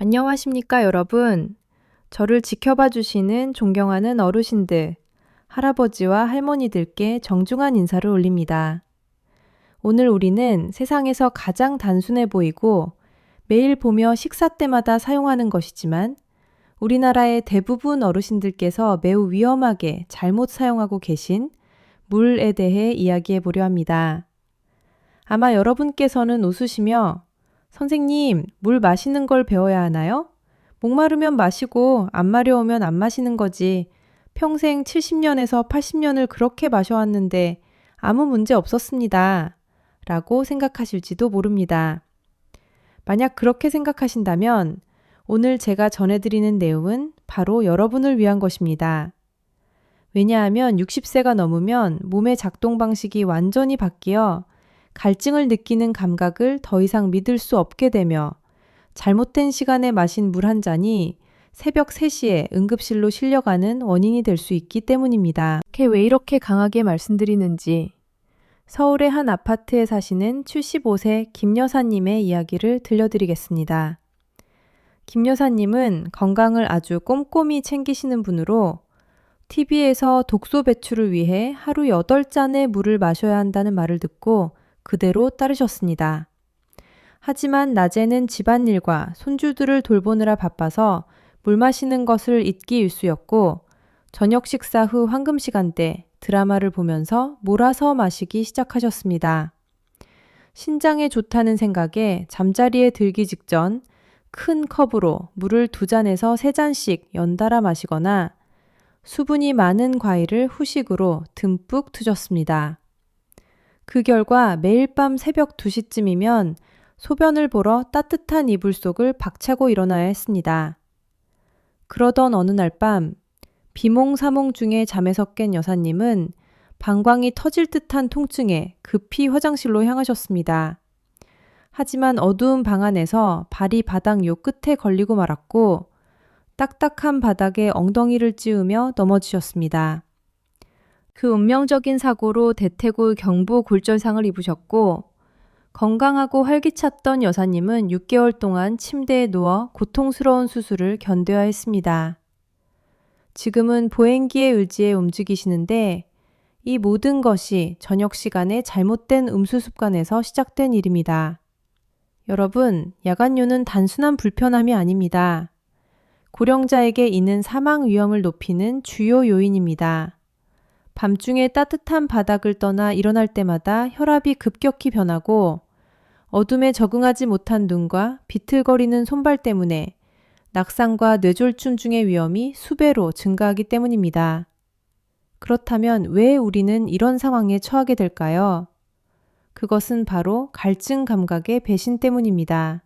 안녕하십니까, 여러분. 저를 지켜봐 주시는 존경하는 어르신들, 할아버지와 할머니들께 정중한 인사를 올립니다. 오늘 우리는 세상에서 가장 단순해 보이고 매일 보며 식사 때마다 사용하는 것이지만 우리나라의 대부분 어르신들께서 매우 위험하게 잘못 사용하고 계신 물에 대해 이야기해 보려 합니다. 아마 여러분께서는 웃으시며 선생님, 물 마시는 걸 배워야 하나요? 목마르면 마시고 안 마려우면 안 마시는 거지. 평생 70년에서 80년을 그렇게 마셔왔는데 아무 문제 없었습니다. 라고 생각하실지도 모릅니다. 만약 그렇게 생각하신다면 오늘 제가 전해드리는 내용은 바로 여러분을 위한 것입니다. 왜냐하면 60세가 넘으면 몸의 작동 방식이 완전히 바뀌어 갈증을 느끼는 감각을 더 이상 믿을 수 없게 되며 잘못된 시간에 마신 물 한 잔이 새벽 3시에 응급실로 실려가는 원인이 될 수 있기 때문입니다. 왜 이렇게 강하게 말씀드리는지 서울의 한 아파트에 사시는 75세 김 여사님의 이야기를 들려드리겠습니다. 김 여사님은 건강을 아주 꼼꼼히 챙기시는 분으로 TV에서 독소 배출을 위해 하루 8잔의 물을 마셔야 한다는 말을 듣고 그대로 따르셨습니다. 하지만 낮에는 집안일과 손주들을 돌보느라 바빠서 물 마시는 것을 잊기 일쑤였고 저녁 식사 후 황금시간대 드라마를 보면서 몰아서 마시기 시작하셨습니다. 신장에 좋다는 생각에 잠자리에 들기 직전 큰 컵으로 물을 2잔에서 3잔씩 연달아 마시거나 수분이 많은 과일을 후식으로 듬뿍 드셨습니다. 그 결과 매일 밤 새벽 2시쯤이면 소변을 보러 따뜻한 이불 속을 박차고 일어나야 했습니다. 그러던 어느 날 밤 비몽사몽 중에 잠에서 깬 여사님은 방광이 터질 듯한 통증에 급히 화장실로 향하셨습니다. 하지만 어두운 방 안에서 발이 바닥 요 끝에 걸리고 말았고 딱딱한 바닥에 엉덩이를 찌우며 넘어지셨습니다. 그 운명적인 사고로 대퇴골 경부 골절상을 입으셨고 건강하고 활기찼던 여사님은 6개월 동안 침대에 누워 고통스러운 수술을 견뎌야 했습니다. 지금은 보행기에 의지해 움직이시는데 이 모든 것이 저녁 시간에 잘못된 음수 습관에서 시작된 일입니다. 여러분, 야간요는 단순한 불편함이 아닙니다. 고령자에게 이는 사망 위험을 높이는 주요 요인입니다. 밤중에 따뜻한 바닥을 떠나 일어날 때마다 혈압이 급격히 변하고 어둠에 적응하지 못한 눈과 비틀거리는 손발 때문에 낙상과 뇌졸중 등의 위험이 수배로 증가하기 때문입니다. 그렇다면 왜 우리는 이런 상황에 처하게 될까요? 그것은 바로 갈증 감각의 배신 때문입니다.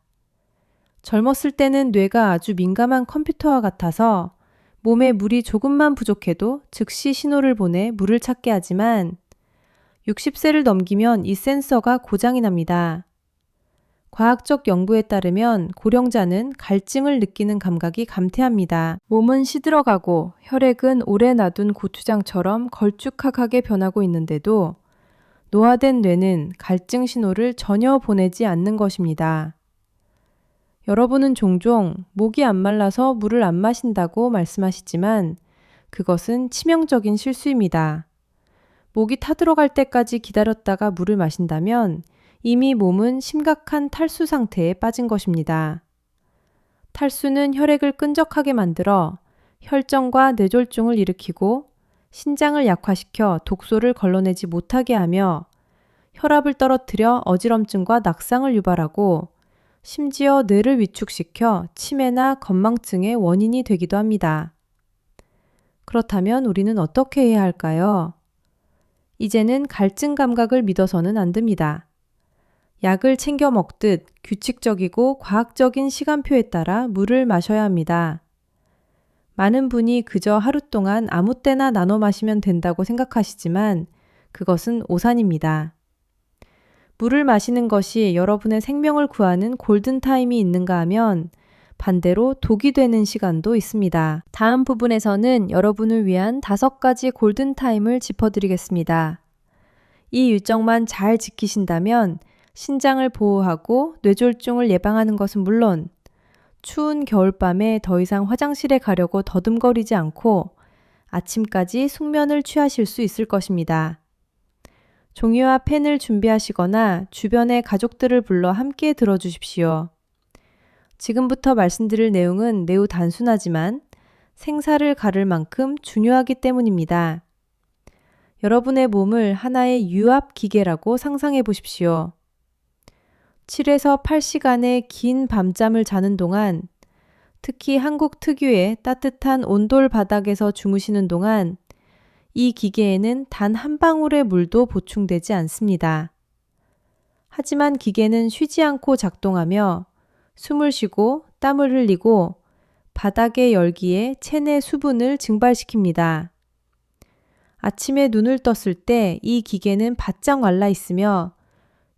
젊었을 때는 뇌가 아주 민감한 컴퓨터와 같아서 몸에 물이 조금만 부족해도 즉시 신호를 보내 물을 찾게 하지만 60세를 넘기면 이 센서가 고장이 납니다. 과학적 연구에 따르면 고령자는 갈증을 느끼는 감각이 감퇴합니다. 몸은 시들어가고 혈액은 오래 놔둔 고추장처럼 걸쭉하게 변하고 있는데도 노화된 뇌는 갈증 신호를 전혀 보내지 않는 것입니다. 여러분은 종종 목이 안 말라서 물을 안 마신다고 말씀하시지만 그것은 치명적인 실수입니다. 목이 타들어갈 때까지 기다렸다가 물을 마신다면 이미 몸은 심각한 탈수 상태에 빠진 것입니다. 탈수는 혈액을 끈적하게 만들어 혈전과 뇌졸중을 일으키고 신장을 약화시켜 독소를 걸러내지 못하게 하며 혈압을 떨어뜨려 어지럼증과 낙상을 유발하고 심지어 뇌를 위축시켜 치매나 건망증의 원인이 되기도 합니다. 그렇다면 우리는 어떻게 해야 할까요? 이제는 갈증 감각을 믿어서는 안 됩니다. 약을 챙겨 먹듯 규칙적이고 과학적인 시간표에 따라 물을 마셔야 합니다. 많은 분이 그저 하루 동안 아무 때나 나눠 마시면 된다고 생각하시지만 그것은 오산입니다. 물을 마시는 것이 여러분의 생명을 구하는 골든타임이 있는가 하면 반대로 독이 되는 시간도 있습니다. 다음 부분에서는 여러분을 위한 5가지 골든타임을 짚어드리겠습니다. 이 일정만 잘 지키신다면 신장을 보호하고 뇌졸중을 예방하는 것은 물론 추운 겨울밤에 더 이상 화장실에 가려고 더듬거리지 않고 아침까지 숙면을 취하실 수 있을 것입니다. 종이와 펜을 준비하시거나 주변의 가족들을 불러 함께 들어주십시오. 지금부터 말씀드릴 내용은 매우 단순하지만 생사를 가를 만큼 중요하기 때문입니다. 여러분의 몸을 하나의 유압 기계라고 상상해 보십시오. 7에서 8시간의 긴 밤잠을 자는 동안, 특히 한국 특유의 따뜻한 온돌 바닥에서 주무시는 동안 이 기계에는 단 한 방울의 물도 보충되지 않습니다. 하지만 기계는 쉬지 않고 작동하며 숨을 쉬고 땀을 흘리고 바닥의 열기에 체내 수분을 증발시킵니다. 아침에 눈을 떴을 때 이 기계는 바짝 말라 있으며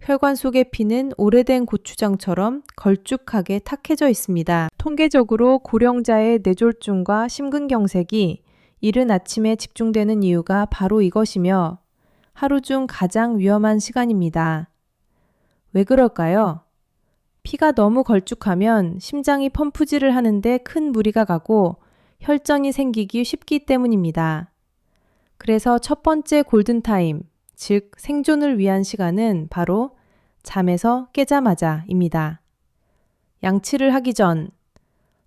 혈관 속의 피는 오래된 고추장처럼 걸쭉하게 탁해져 있습니다. 통계적으로 고령자의 뇌졸중과 심근경색이 이른 아침에 집중되는 이유가 바로 이것이며 하루 중 가장 위험한 시간입니다. 왜 그럴까요? 피가 너무 걸쭉하면 심장이 펌프질을 하는데 큰 무리가 가고 혈전이 생기기 쉽기 때문입니다. 그래서 첫 번째 골든타임, 즉 생존을 위한 시간은 바로 잠에서 깨자마자입니다. 양치를 하기 전,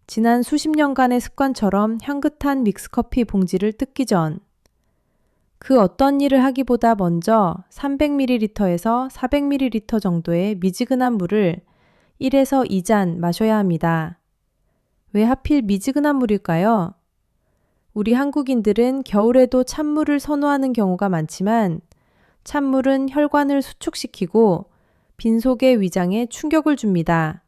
지난 수십 년간의 습관처럼 향긋한 믹스커피 봉지를 뜯기 전, 그 어떤 일을 하기보다 먼저 300ml에서 400ml 정도의 미지근한 물을 1에서 2잔 마셔야 합니다. 왜 하필 미지근한 물일까요? 우리 한국인들은 겨울에도 찬물을 선호하는 경우가 많지만 찬물은 혈관을 수축시키고 빈속의 위장에 충격을 줍니다.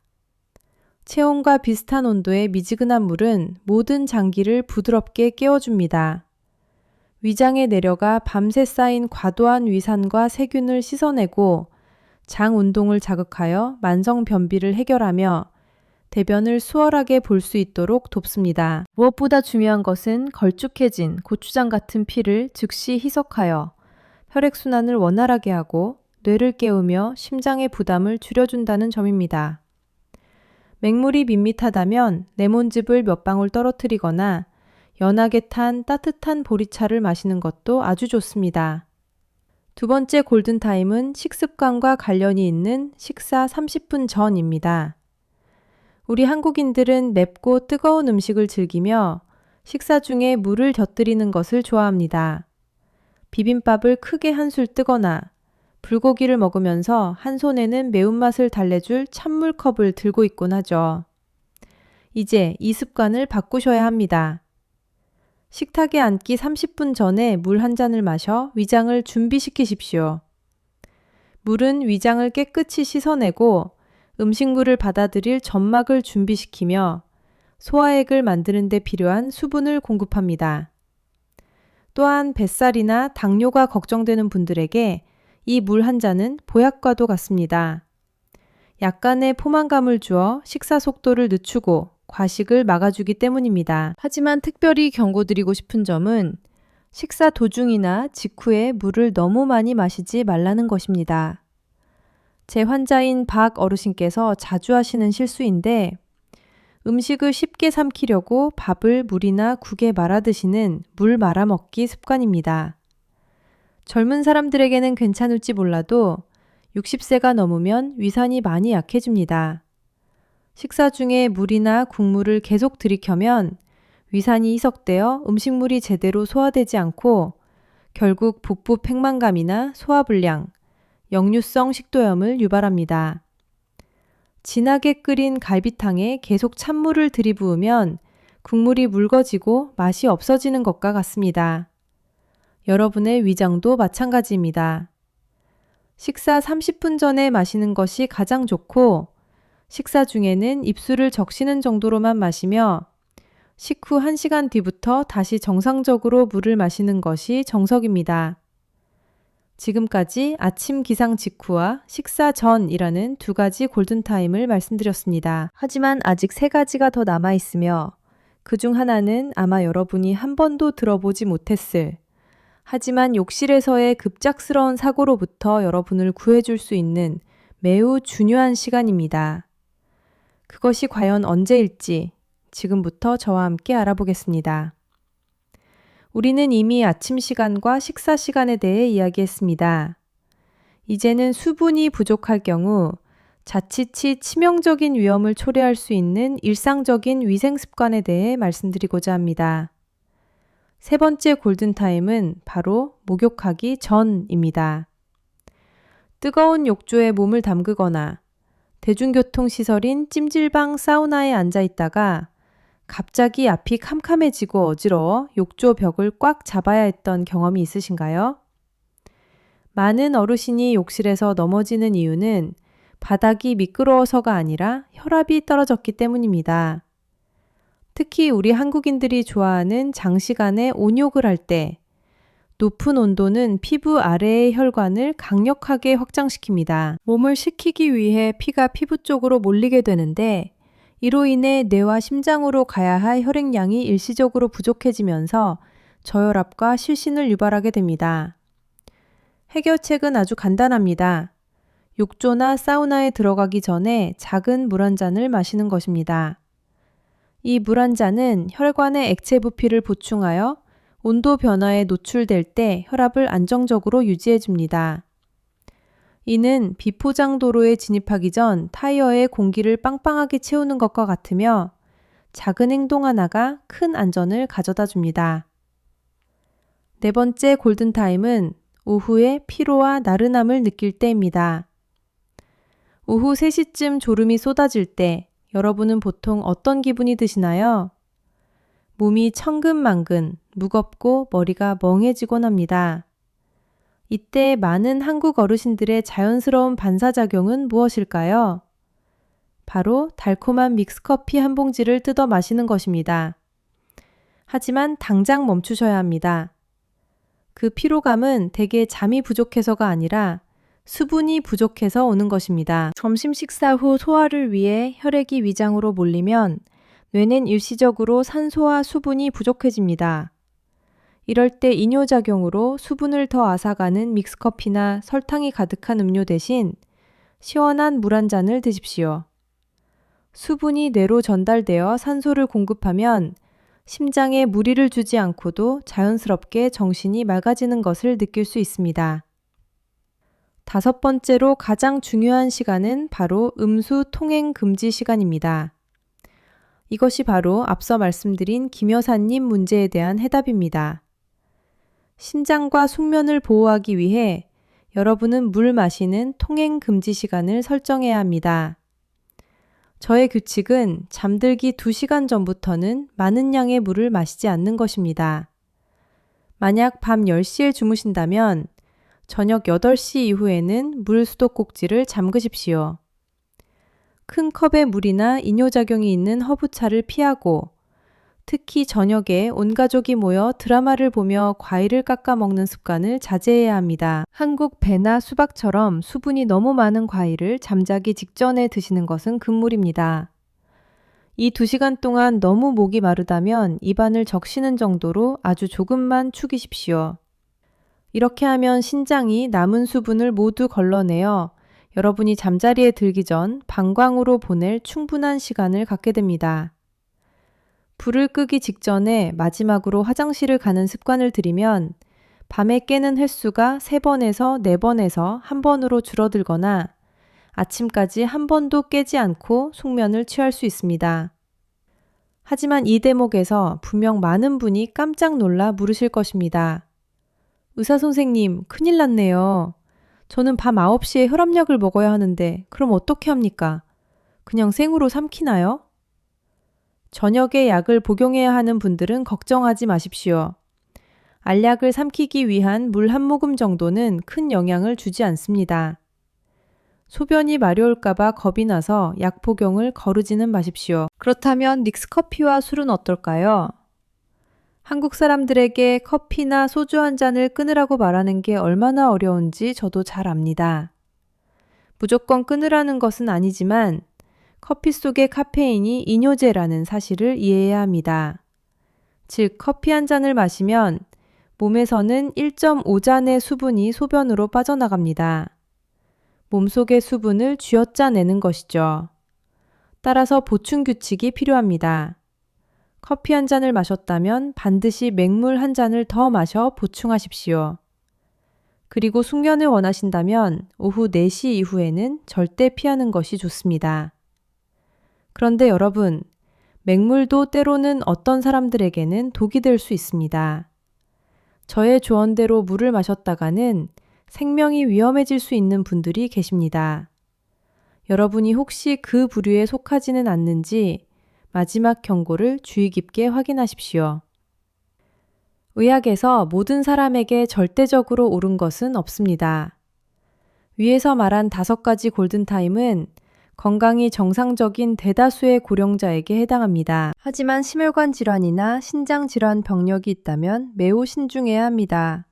체온과 비슷한 온도의 미지근한 물은 모든 장기를 부드럽게 깨워줍니다. 위장에 내려가 밤새 쌓인 과도한 위산과 세균을 씻어내고 장 운동을 자극하여 만성 변비를 해결하며 대변을 수월하게 볼 수 있도록 돕습니다. 무엇보다 중요한 것은 걸쭉해진 고추장 같은 피를 즉시 희석하여 혈액순환을 원활하게 하고 뇌를 깨우며 심장의 부담을 줄여준다는 점입니다. 맹물이 밋밋하다면 레몬즙을 몇 방울 떨어뜨리거나 연하게 탄 따뜻한 보리차를 마시는 것도 아주 좋습니다. 두 번째 골든타임은 식습관과 관련이 있는 식사 30분 전입니다. 우리 한국인들은 맵고 뜨거운 음식을 즐기며 식사 중에 물을 곁들이는 것을 좋아합니다. 비빔밥을 크게 한술 뜨거나 불고기를 먹으면서 한 손에는 매운맛을 달래줄 찬물컵을 들고 있곤 하죠. 이제 이 습관을 바꾸셔야 합니다. 식탁에 앉기 30분 전에 물 한 잔을 마셔 위장을 준비시키십시오. 물은 위장을 깨끗이 씻어내고 음식물을 받아들일 점막을 준비시키며 소화액을 만드는 데 필요한 수분을 공급합니다. 또한 뱃살이나 당뇨가 걱정되는 분들에게 이 물 한 잔은 보약과도 같습니다. 약간의 포만감을 주어 식사 속도를 늦추고 과식을 막아주기 때문입니다. 하지만 특별히 경고드리고 싶은 점은 식사 도중이나 직후에 물을 너무 많이 마시지 말라는 것입니다. 제 환자인 박 어르신께서 자주 하시는 실수인데 음식을 쉽게 삼키려고 밥을 물이나 국에 말아 드시는 물 말아 먹기 습관입니다. 젊은 사람들에게는 괜찮을지 몰라도 60세가 넘으면 위산이 많이 약해집니다. 식사 중에 물이나 국물을 계속 들이켜면 위산이 희석되어 음식물이 제대로 소화되지 않고 결국 복부 팽만감이나 소화불량, 역류성 식도염을 유발합니다. 진하게 끓인 갈비탕에 계속 찬물을 들이부으면 국물이 묽어지고 맛이 없어지는 것과 같습니다. 여러분의 위장도 마찬가지입니다. 식사 30분 전에 마시는 것이 가장 좋고 식사 중에는 입술을 적시는 정도로만 마시며 식후 1시간 뒤부터 다시 정상적으로 물을 마시는 것이 정석입니다. 지금까지 아침 기상 직후와 식사 전이라는 두 가지 골든타임을 말씀드렸습니다. 하지만 아직 세 가지가 더 남아있으며 그중 하나는 아마 여러분이 한 번도 들어보지 못했을 하지만 욕실에서의 급작스러운 사고로부터 여러분을 구해줄 수 있는 매우 중요한 시간입니다. 그것이 과연 언제일지 지금부터 저와 함께 알아보겠습니다. 우리는 이미 아침 시간과 식사 시간에 대해 이야기했습니다. 이제는 수분이 부족할 경우 자칫이 치명적인 위험을 초래할 수 있는 일상적인 위생 습관에 대해 말씀드리고자 합니다. 세 번째 골든타임은 바로 목욕하기 전입니다. 뜨거운 욕조에 몸을 담그거나 대중교통시설인 찜질방 사우나에 앉아 있다가 갑자기 앞이 캄캄해지고 어지러워 욕조 벽을 꽉 잡아야 했던 경험이 있으신가요? 많은 어르신이 욕실에서 넘어지는 이유는 바닥이 미끄러워서가 아니라 혈압이 떨어졌기 때문입니다. 특히 우리 한국인들이 좋아하는 장시간에 온욕을 할 때 높은 온도는 피부 아래의 혈관을 강력하게 확장시킵니다. 몸을 식히기 위해 피가 피부 쪽으로 몰리게 되는데 이로 인해 뇌와 심장으로 가야 할 혈액량이 일시적으로 부족해지면서 저혈압과 실신을 유발하게 됩니다. 해결책은 아주 간단합니다. 욕조나 사우나에 들어가기 전에 작은 물 한 잔을 마시는 것입니다. 이 물 한 잔은 혈관의 액체 부피를 보충하여 온도 변화에 노출될 때 혈압을 안정적으로 유지해 줍니다. 이는 비포장 도로에 진입하기 전 타이어에 공기를 빵빵하게 채우는 것과 같으며 작은 행동 하나가 큰 안전을 가져다 줍니다. 네 번째 골든타임은 오후에 피로와 나른함을 느낄 때입니다. 오후 3시쯤 졸음이 쏟아질 때 여러분은 보통 어떤 기분이 드시나요? 몸이 천근만근, 무겁고 머리가 멍해지곤 합니다. 이때 많은 한국 어르신들의 자연스러운 반사작용은 무엇일까요? 바로 달콤한 믹스커피 한 봉지를 뜯어 마시는 것입니다. 하지만 당장 멈추셔야 합니다. 그 피로감은 대개 잠이 부족해서가 아니라 수분이 부족해서 오는 것입니다. 점심 식사 후 소화를 위해 혈액이 위장으로 몰리면 뇌는 일시적으로 산소와 수분이 부족해집니다. 이럴 때 이뇨작용으로 수분을 더 앗아가는 믹스커피나 설탕이 가득한 음료 대신 시원한 물 한 잔을 드십시오. 수분이 뇌로 전달되어 산소를 공급하면 심장에 무리를 주지 않고도 자연스럽게 정신이 맑아지는 것을 느낄 수 있습니다. 다섯 번째로 가장 중요한 시간은 바로 음수 통행 금지 시간입니다. 이것이 바로 앞서 말씀드린 김 여사님 문제에 대한 해답입니다. 신장과 숙면을 보호하기 위해 여러분은 물 마시는 통행 금지 시간을 설정해야 합니다. 저의 규칙은 잠들기 2시간 전부터는 많은 양의 물을 마시지 않는 것입니다. 만약 밤 10시에 주무신다면 저녁 8시 이후에는 물 수도꼭지를 잠그십시오. 큰 컵의 물이나 이뇨작용이 있는 허브차를 피하고 특히 저녁에 온 가족이 모여 드라마를 보며 과일을 깎아 먹는 습관을 자제해야 합니다. 한국 배나 수박처럼 수분이 너무 많은 과일을 잠자기 직전에 드시는 것은 금물입니다. 이 2시간 동안 너무 목이 마르다면 입안을 적시는 정도로 아주 조금만 축이십시오. 이렇게 하면 신장이 남은 수분을 모두 걸러내어 여러분이 잠자리에 들기 전 방광으로 보낼 충분한 시간을 갖게 됩니다. 불을 끄기 직전에 마지막으로 화장실을 가는 습관을 들이면 밤에 깨는 횟수가 3번에서 4번에서 1번으로 줄어들거나 아침까지 한 번도 깨지 않고 숙면을 취할 수 있습니다. 하지만 이 대목에서 분명 많은 분이 깜짝 놀라 물으실 것입니다. 의사 선생님, 큰일 났네요. 저는 밤 9시에 혈압약을 먹어야 하는데 그럼 어떻게 합니까? 그냥 생으로 삼키나요? 저녁에 약을 복용해야 하는 분들은 걱정하지 마십시오. 알약을 삼키기 위한 물 한 모금 정도는 큰 영향을 주지 않습니다. 소변이 마려울까봐 겁이 나서 약 복용을 거르지는 마십시오. 그렇다면 믹스커피와 술은 어떨까요? 한국 사람들에게 커피나 소주 한 잔을 끊으라고 말하는 게 얼마나 어려운지 저도 잘 압니다. 무조건 끊으라는 것은 아니지만 커피 속의 카페인이 이뇨제라는 사실을 이해해야 합니다. 즉, 커피 한 잔을 마시면 몸에서는 1.5잔의 수분이 소변으로 빠져나갑니다. 몸속의 수분을 쥐어짜내는 것이죠. 따라서 보충 규칙이 필요합니다. 커피 한 잔을 마셨다면 반드시 맹물 한 잔을 더 마셔 보충하십시오. 그리고 숙면을 원하신다면 오후 4시 이후에는 절대 피하는 것이 좋습니다. 그런데 여러분, 맹물도 때로는 어떤 사람들에게는 독이 될 수 있습니다. 저의 조언대로 물을 마셨다가는 생명이 위험해질 수 있는 분들이 계십니다. 여러분이 혹시 그 부류에 속하지는 않는지 마지막 경고를 주의 깊게 확인하십시오. 의학에서 모든 사람에게 절대적으로 옳은 것은 없습니다. 위에서 말한 5가지 골든타임은 건강이 정상적인 대다수의 고령자에게 해당합니다. 하지만 심혈관 질환이나 신장 질환 병력이 있다면 매우 신중해야 합니다.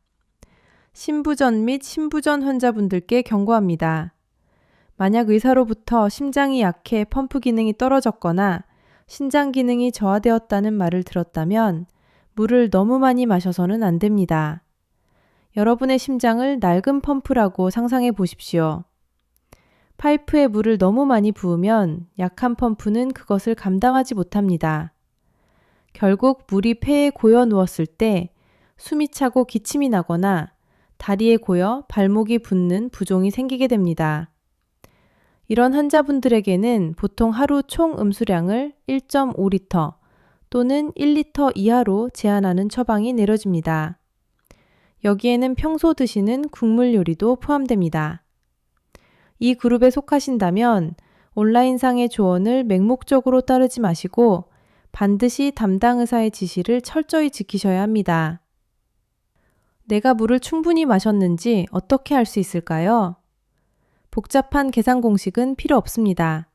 심부전 및 심부전 환자분들께 경고합니다. 만약 의사로부터 심장이 약해 펌프 기능이 떨어졌거나 신장 기능이 저하되었다는 말을 들었다면 물을 너무 많이 마셔서는 안 됩니다. 여러분의 심장을 낡은 펌프라고 상상해 보십시오. 파이프에 물을 너무 많이 부으면 약한 펌프는 그것을 감당하지 못합니다. 결국 물이 폐에 고여 누웠을 때 숨이 차고 기침이 나거나 다리에 고여 발목이 붓는 부종이 생기게 됩니다. 이런 환자분들에게는 보통 하루 총 음수량을 1.5리터 또는 1리터 이하로 제한하는 처방이 내려집니다. 여기에는 평소 드시는 국물 요리도 포함됩니다. 이 그룹에 속하신다면 온라인상의 조언을 맹목적으로 따르지 마시고 반드시 담당 의사의 지시를 철저히 지키셔야 합니다. 내가 물을 충분히 마셨는지 어떻게 알 수 있을까요? 복잡한 계산 공식은 필요 없습니다.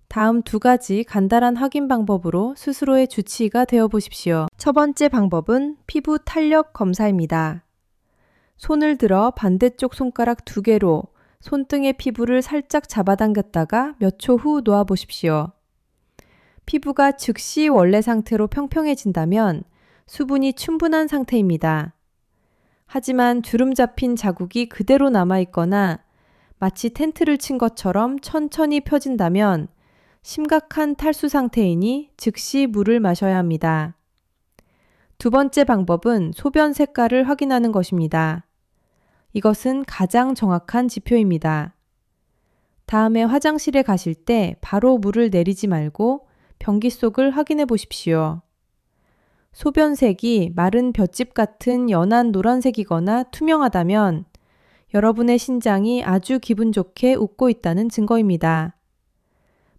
다음 2가지 간단한 확인 방법으로 스스로의 주치의가 되어 보십시오. 첫 번째 방법은 피부 탄력 검사입니다. 손을 들어 반대쪽 손가락 2개로 손등의 피부를 살짝 잡아당겼다가 몇 초 후 놓아 보십시오. 피부가 즉시 원래 상태로 평평해진다면 수분이 충분한 상태입니다. 하지만 주름 잡힌 자국이 그대로 남아있거나 마치 텐트를 친 것처럼 천천히 펴진다면 심각한 탈수 상태이니 즉시 물을 마셔야 합니다. 두 번째 방법은 소변 색깔을 확인하는 것입니다. 이것은 가장 정확한 지표입니다. 다음에 화장실에 가실 때 바로 물을 내리지 말고 변기 속을 확인해 보십시오. 소변색이 마른 볏짚 같은 연한 노란색이거나 투명하다면 여러분의 신장이 아주 기분 좋게 웃고 있다는 증거입니다.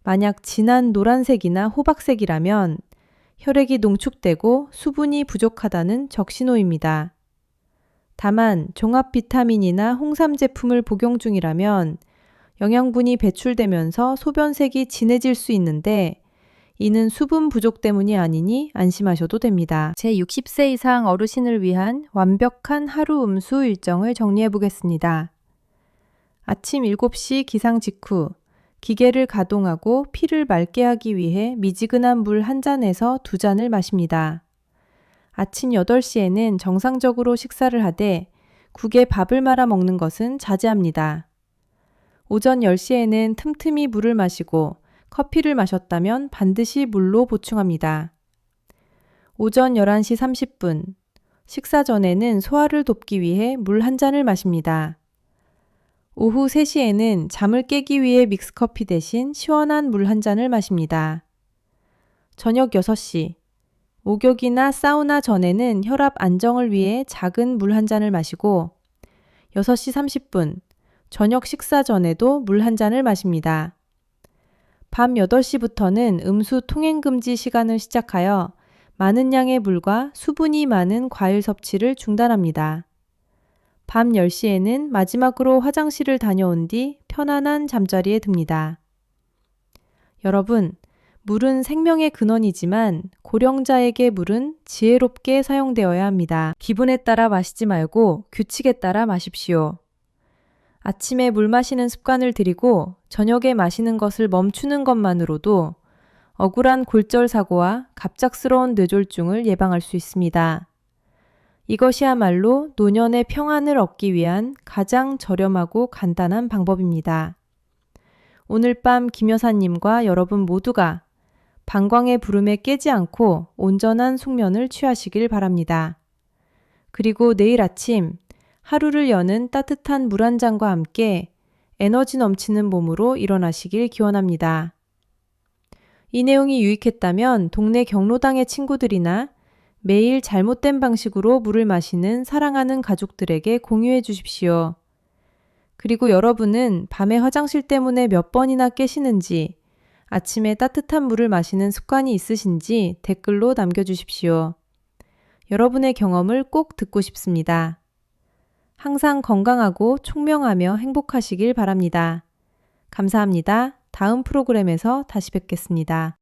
만약 진한 노란색이나 호박색이라면 혈액이 농축되고 수분이 부족하다는 적신호입니다. 다만 종합 비타민이나 홍삼 제품을 복용 중이라면 영양분이 배출되면서 소변색이 진해질 수 있는데 이는 수분 부족 때문이 아니니 안심하셔도 됩니다. 제60세 이상 어르신을 위한 완벽한 하루 음수 일정을 정리해 보겠습니다. 아침 7시 기상 직후 기계를 가동하고 피를 맑게 하기 위해 미지근한 물 1잔에서 2잔을 마십니다. 아침 8시에는 정상적으로 식사를 하되 국에 밥을 말아 먹는 것은 자제합니다. 오전 10시에는 틈틈이 물을 마시고 커피를 마셨다면 반드시 물로 보충합니다. 오전 11시 30분, 식사 전에는 소화를 돕기 위해 물 1잔을 마십니다. 오후 3시에는 잠을 깨기 위해 믹스커피 대신 시원한 물 1잔을 마십니다. 저녁 6시, 목욕이나 사우나 전에는 혈압 안정을 위해 작은 물 1잔을 마시고 6시 30분, 저녁 식사 전에도 물 1잔을 마십니다. 밤 8시부터는 음수 통행금지 시간을 시작하여 많은 양의 물과 수분이 많은 과일 섭취를 중단합니다. 밤 10시에는 마지막으로 화장실을 다녀온 뒤 편안한 잠자리에 듭니다. 여러분, 물은 생명의 근원이지만 고령자에게 물은 지혜롭게 사용되어야 합니다. 기분에 따라 마시지 말고 규칙에 따라 마십시오. 아침에 물 마시는 습관을 들이고 저녁에 마시는 것을 멈추는 것만으로도 억울한 골절 사고와 갑작스러운 뇌졸중을 예방할 수 있습니다. 이것이야말로 노년의 평안을 얻기 위한 가장 저렴하고 간단한 방법입니다. 오늘 밤 김 여사님과 여러분 모두가 방광의 부름에 깨지 않고 온전한 숙면을 취하시길 바랍니다. 그리고 내일 아침 하루를 여는 따뜻한 물 한 잔과 함께 에너지 넘치는 몸으로 일어나시길 기원합니다. 이 내용이 유익했다면 동네 경로당의 친구들이나 매일 잘못된 방식으로 물을 마시는 사랑하는 가족들에게 공유해 주십시오. 그리고 여러분은 밤에 화장실 때문에 몇 번이나 깨시는지, 아침에 따뜻한 물을 마시는 습관이 있으신지 댓글로 남겨주십시오. 여러분의 경험을 꼭 듣고 싶습니다. 항상 건강하고 총명하며 행복하시길 바랍니다. 감사합니다. 다음 프로그램에서 다시 뵙겠습니다.